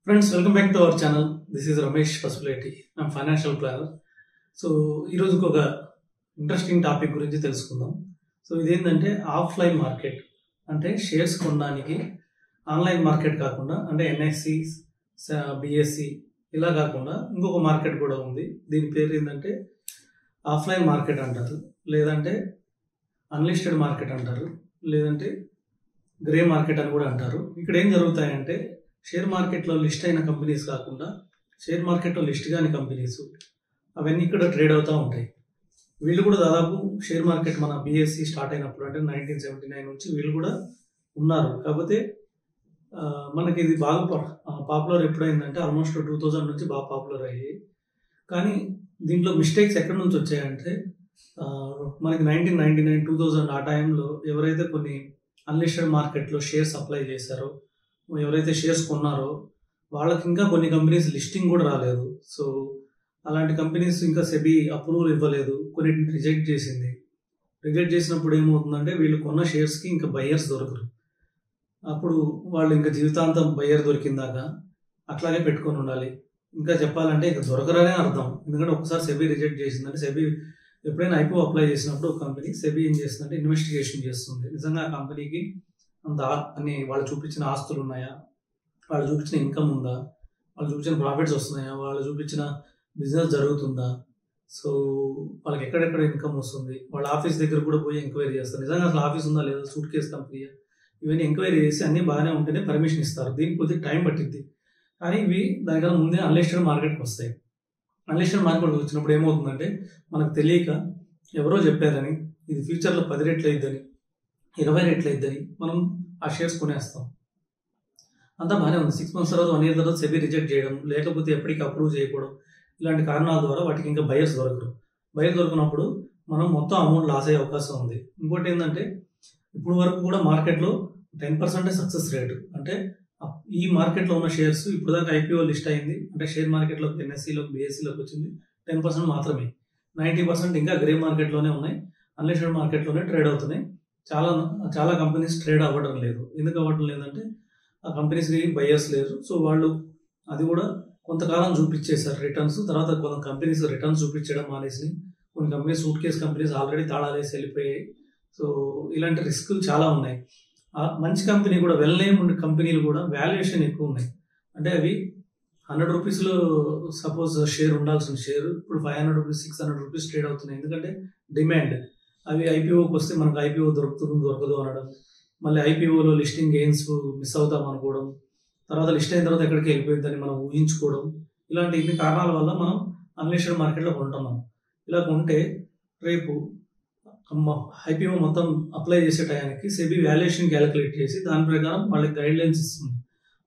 Friends, welcome back to our channel. This is Ramesh Pasuletti. I'm financial planner. So ఈరోజు ఒక interesting topic గురించి తెలుసుకుందాం. So ఇదేంటంటే offline market అంటే shares కొనడానికి ఆన్లైన్ మార్కెట్ కాకుండా అంటే ఎన్ఎస్సి బిఎస్సి ఇలా కాకుండా ఇంకొక మార్కెట్ కూడా ఉంది. దీని పేరు ఏంటంటే ఆఫ్లైన్ మార్కెట్ అంటారు, లేదంటే అన్లిస్టెడ్ మార్కెట్ అంటారు, లేదంటే గ్రే మార్కెట్ అని కూడా అంటారు. ఇక్కడ ఏం జరుగుతాయంటే షేర్ మార్కెట్లో లిస్ట్ అయిన కంపెనీస్ కాకుండా షేర్ మార్కెట్లో లిస్ట్ కాని కంపెనీస్ అవన్నీ ఇక్కడ ట్రేడ్ అవుతూ ఉంటాయి. వీళ్ళు కూడా దాదాపు షేర్ మార్కెట్ మన బిఎస్సి స్టార్ట్ అయినప్పుడు అంటే 1979 నుంచి వీళ్ళు కూడా ఉన్నారు. కాకపోతే మనకి ఇది బాగా పాపులర్ ఎప్పుడైందంటే ఆల్మోస్ట్ 2000 నుంచి బాగా పాపులర్ అయ్యాయి. కానీ దీంట్లో మిస్టేక్స్ ఎక్కడి నుంచి వచ్చాయంటే మనకి 1999, 2000 ఆ టైంలో ఎవరైతే కొన్ని అన్లిస్టెడ్ మార్కెట్లో షేర్స్ అప్లై చేశారో, ఎవరైతే షేర్స్ కొన్నారో వాళ్ళకి ఇంకా కొన్ని కంపెనీస్ లిస్టింగ్ కూడా రాలేదు. సో అలాంటి కంపెనీస్ ఇంకా సెబీ అప్రూవల్ ఇవ్వలేదు, కొన్నిటిని రిజెక్ట్ చేసింది. రిజెక్ట్ చేసినప్పుడు ఏమవుతుందంటే వీళ్ళు కొన్న షేర్స్కి ఇంకా బయ్యర్స్ దొరకరు. అప్పుడు వాళ్ళు ఇంకా జీవితాంతం బయ్యర్ దొరికిందాక అట్లాగే పెట్టుకొని ఉండాలి. ఇంకా చెప్పాలంటే ఇంకా దొరకరనే అర్థం. ఎందుకంటే ఒకసారి సెబీ రిజెక్ట్ చేసిందంటే సెబీ ఎప్పుడైనా ఐపీఓ అప్లై చేసినప్పుడు ఒక కంపెనీ సెబీ ఏం చేస్తుందంటే ఇన్వెస్టిగేషన్ చేస్తుంది. నిజంగా ఆ కంపెనీకి అంత అని వాళ్ళు చూపించిన ఆస్తులు ఉన్నాయా, వాళ్ళు చూపించిన ఇన్కమ్ ఉందా, వాళ్ళు చూపించిన ప్రాఫిట్స్ వస్తున్నాయా, వాళ్ళు చూపించిన బిజినెస్ జరుగుతుందా, సో వాళ్ళకి ఎక్కడెక్కడ ఇన్కమ్ వస్తుంది, వాళ్ళ ఆఫీస్ దగ్గర కూడా పోయి ఎంక్వైరీ చేస్తారు. నిజంగా అసలు ఆఫీస్ ఉందా లేదా, సూట్ కేస్ కంపెనీ, ఇవన్నీ ఎంక్వైరీ చేసి అన్నీ బాగానే ఉంటేనే పర్మిషన్ ఇస్తారు. దీనికి కొద్దిగా టైం పట్టిద్ది. కానీ ఇవి దానికన్నా ముందే అన్లిస్టెడ్ మార్కెట్కి వస్తాయి. అన్లిస్టెడ్ మార్కెట్కి వచ్చినప్పుడు ఏమవుతుందంటే మనకు తెలియక ఎవరో చెప్పారని ఇది ఫ్యూచర్లో 10 రెట్లు అయిద్దని, 20 రెట్లు అయిద్దని మనం ఆ షేర్స్ కొనేస్తాం. అంతా బాగానే ఉంది. 6 months తర్వాత 1 year తర్వాత సెబీ రిజెక్ట్ చేయడం, లేకపోతే ఎప్పటికీ అప్రూవ్ చేయకపోవడం, ఇలాంటి కారణాల ద్వారా వాటికి ఇంకా బయర్స్ దొరకరు. బయర్ దొరికినప్పుడు మనం మొత్తం అమౌంట్ లాస్ అయ్యే అవకాశం ఉంది. ఇంకోటి ఏంటంటే ఇప్పుడు వరకు కూడా మార్కెట్లో 10% సక్సెస్ రేటు. అంటే ఈ మార్కెట్లో ఉన్న షేర్స్ ఇప్పుడు దాకా ఐపీఓ లిస్ట్ అయింది అంటే షేర్ మార్కెట్లోకి ఎన్ఎస్సిలోకి బిఎస్సిలోకి వచ్చింది 10% మాత్రమే. 90% ఇంకా గ్రే మార్కెట్లోనే ఉన్నాయి, అన్లిస్టెడ్ మార్కెట్లోనే ట్రేడ్ అవుతున్నాయి. చాలా కంపెనీస్ ట్రేడ్ అవ్వడం లేదు. ఎందుకు అవ్వడం లేదంటే ఆ కంపెనీస్కి బయ్యర్స్ లేరు. సో వాళ్ళు అది కూడా కొంతకాలం చూపించేశారు రిటర్న్స్. తర్వాత కొన్ని కంపెనీస్ రిటర్న్స్ చూపించడం మానేసి, కొన్ని companies suit case companies already తాళాలు వేసి వెళ్ళిపోయాయి. సో ఇలాంటి రిస్కులు చాలా ఉన్నాయి. మంచి కంపెనీ కూడా వెల్ నేమ్ ఉండే కంపెనీలు కూడా వాల్యుయేషన్ ఎక్కువ ఉన్నాయి. అంటే అవి 100 రూపీస్లో సపోజ్ షేర్ ఉండాల్సిన షేర్ ఇప్పుడు 500 రూపీస్ 600 రూపీస్ ట్రేడ్ అవుతున్నాయి. ఎందుకంటే డిమాండ్. అవి ఐపీఓకి వస్తే మనకు ఐపీఓ దొరకదు అనడం, మళ్ళీ ఐపీఓలో లిస్టింగ్ గెయిన్స్ మిస్ అవుతాం అనుకోవడం, తర్వాత లిస్ట్ అయిన తర్వాత ఎక్కడికి వెళ్ళిపోయిందని మనం ఊహించుకోవడం, ఇలాంటి ఇన్ని కారణాల వల్ల మనం అన్లిస్టెడ్ మార్కెట్లో కొంటున్నాం. ఇలా కొంటే రేపు ఐపీఓ మొత్తం అప్లై చేసే టయానికి సెబీ వాల్యుయేషన్ క్యాలిక్యులేట్ చేసి దాని ప్రకారం వాళ్ళకి గైడ్ లైన్స్ ఇస్తుంది.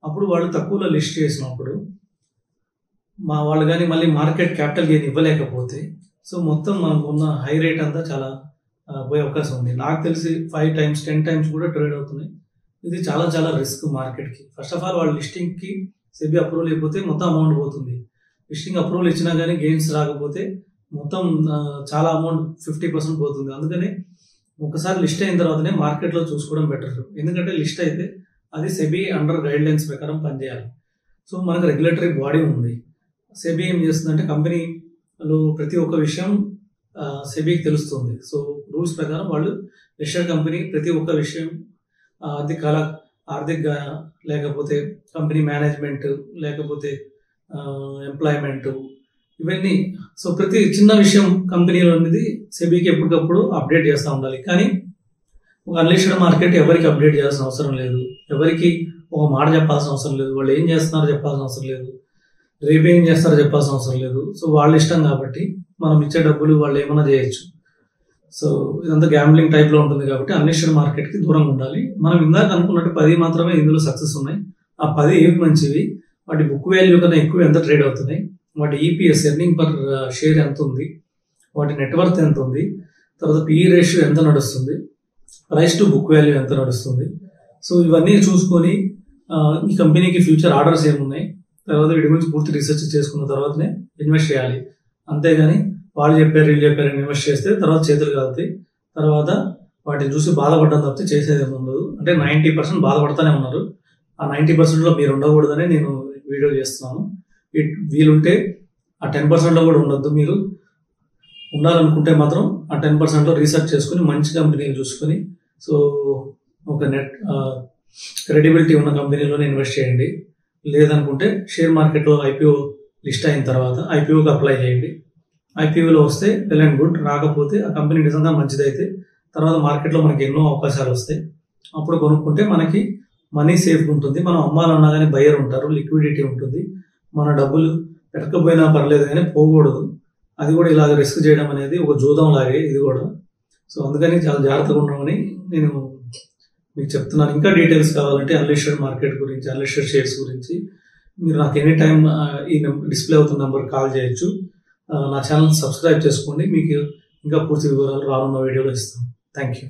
అప్పుడు వాళ్ళు తక్కువలో లిస్ట్ చేసినప్పుడు వాళ్ళు కానీ మళ్ళీ మార్కెట్ క్యాపిటల్ గెయిన్ ఇవ్వలేకపోతే సో మొత్తం మనకు ఉన్న హై రేట్ అంతా చాలా పోయే అవకాశం ఉంది. నాకు తెలిసి 5 times 10 times కూడా ట్రేడ్ అవుతున్నాయి. ఇది చాలా రిస్క్ మార్కెట్కి. ఫస్ట్ ఆఫ్ ఆల్ వాళ్ళ లిస్టింగ్కి సెబీ అప్రూవల్ అయిపోతే మొత్తం అమౌంట్ పోతుంది. లిస్టింగ్ అప్రూవల్ ఇచ్చినా కానీ గెయిన్స్ రాకపోతే మొత్తం చాలా అమౌంట్ 50% పోతుంది. అందుకని ఒకసారి లిస్ట్ అయిన తర్వాతనే మార్కెట్లో చూసుకోవడం బెటర్. ఎందుకంటే లిస్ట్ అయితే అది సెబీ అండర్ గైడ్ లైన్స్ ప్రకారం పనిచేయాలి. సో మనకు రెగ్యులేటరీ బాడీ ఉంది. సెబీ ఏం చేస్తుందంటే కంపెనీలో ప్రతి ఒక్క విషయం సెబీకి తెలుస్తుంది. సో రూల్స్ ప్రకారం వాళ్ళు లిస్టెడ్ కంపెనీ ప్రతి ఒక్క విషయం ఆర్థిక లేకపోతే కంపెనీ మేనేజ్మెంట్ లేకపోతే ఎంప్లాయ్మెంట్ ఇవన్నీ, సో ప్రతి చిన్న విషయం కంపెనీలో అనేది సెబీకి ఎప్పటికప్పుడు అప్డేట్ చేస్తూ ఉండాలి. కానీ ఒక అన్లిస్టెడ్ మార్కెట్ ఎవరికి అప్డేట్ చేయాల్సిన అవసరం లేదు, ఎవరికి ఒక మాట చెప్పాల్సిన అవసరం లేదు, వాళ్ళు ఏం చేస్తున్నారో చెప్పాల్సిన అవసరం లేదు, రేపు ఏం చేస్తారో చెప్పాల్సిన అవసరం లేదు. సో వాళ్ళ ఇష్టం కాబట్టి మనం ఇచ్చే డబ్బులు వాళ్ళు ఏమైనా చేయొచ్చు. సో ఇదంతా గ్యాంబ్లింగ్ టైప్లో ఉంటుంది కాబట్టి అన్లిస్టెడ్ మార్కెట్కి దూరంగా ఉండాలి. మనం ఇందాక అనుకున్నట్టు 10 మాత్రమే ఇందులో సక్సెస్ ఉన్నాయి. ఆ 10 ఏవి మంచివి, వాటి బుక్ వాల్యూ కన్నా ఎక్కువ ఎంత ట్రేడ్ అవుతున్నాయి, వాటి ఈపీఎస్ ఎర్నింగ్ పర్ షేర్ ఎంత ఉంది, వాటి నెట్వర్త్ ఎంత ఉంది, తర్వాత పిఈ రేషియో ఎంత నడుస్తుంది, ప్రైస్ టు బుక్ వాల్యూ ఎంత నడుస్తుంది. సో ఇవన్నీ చూసుకొని ఈ కంపెనీకి ఫ్యూచర్ ఆర్డర్స్ ఏమున్నాయి, తర్వాత వీటి గురించి పూర్తి రీసెర్చ్ చేసుకున్న తర్వాతనే ఇన్వెస్ట్ చేయాలి. అంతేగాని వాళ్ళు చెప్పారు వీళ్ళు చెప్పారని ఇన్వెస్ట్ చేస్తే తర్వాత చేతులు కాలుతాయి. తర్వాత వాటిని చూసి బాధపడడం తప్పితే చేసేది ఏమి ఉండదు. అంటే 90% బాధపడతానే ఉన్నారు. ఆ 90%లో మీరు ఉండకూడదని నేను వీడియో చేస్తున్నాను. వీలుంటే ఆ 10%లో కూడా ఉండొద్దు. మీరు ఉండాలనుకుంటే మాత్రం ఆ 10%లో రీసెర్చ్ చేసుకుని మంచి కంపెనీలు చూసుకొని సో ఒక క్రెడిబిలిటీ ఉన్న కంపెనీలోనే ఇన్వెస్ట్ చేయండి. లేదనుకుంటే షేర్ మార్కెట్లో ఐపీఓ లిస్ట్ అయిన తర్వాత ఐపీఓకి అప్లై చేయండి. ఐపీఓలో వస్తే వెల్ అండ్ గుడ్, రాకపోతే ఆ కంపెనీ నిజంగా మంచిదైతే తర్వాత మార్కెట్లో మనకి ఎన్నో అవకాశాలు వస్తాయి. అప్పుడు కొనుక్కుంటే మనకి మనీ సేఫ్ ఉంటుంది. మనం అమ్మాలన్నా కానీ బయ్యర్ ఉంటారు, లిక్విడిటీ ఉంటుంది. మన డబ్బులు పెట్టకపోయినా పర్లేదు కానీ పోకూడదు. అది కూడా ఇలాగ రిస్క్ చేయడం అనేది ఒక జూదం లాగే ఇది కూడా. సో అందుకని చాలా జాగ్రత్తగా ఉన్నామని నేను మీకు చెప్తున్నాను. ఇంకా డీటెయిల్స్ కావాలంటే అన్లిస్టెడ్ మార్కెట్ గురించి, అన్లిస్టెడ్ షేర్స్ గురించి మీరు నాకు ఎనీ టైం ఈ డిస్ప్లే అవుతున్న నెంబర్ కాల్ చేయొచ్చు. నా ఛానల్ సబ్స్క్రైబ్ చేసుకోండి. మీకు ఇంకా పూర్తి వివరాలు రానున్న వీడియోలో ఇస్తాను. Thank you.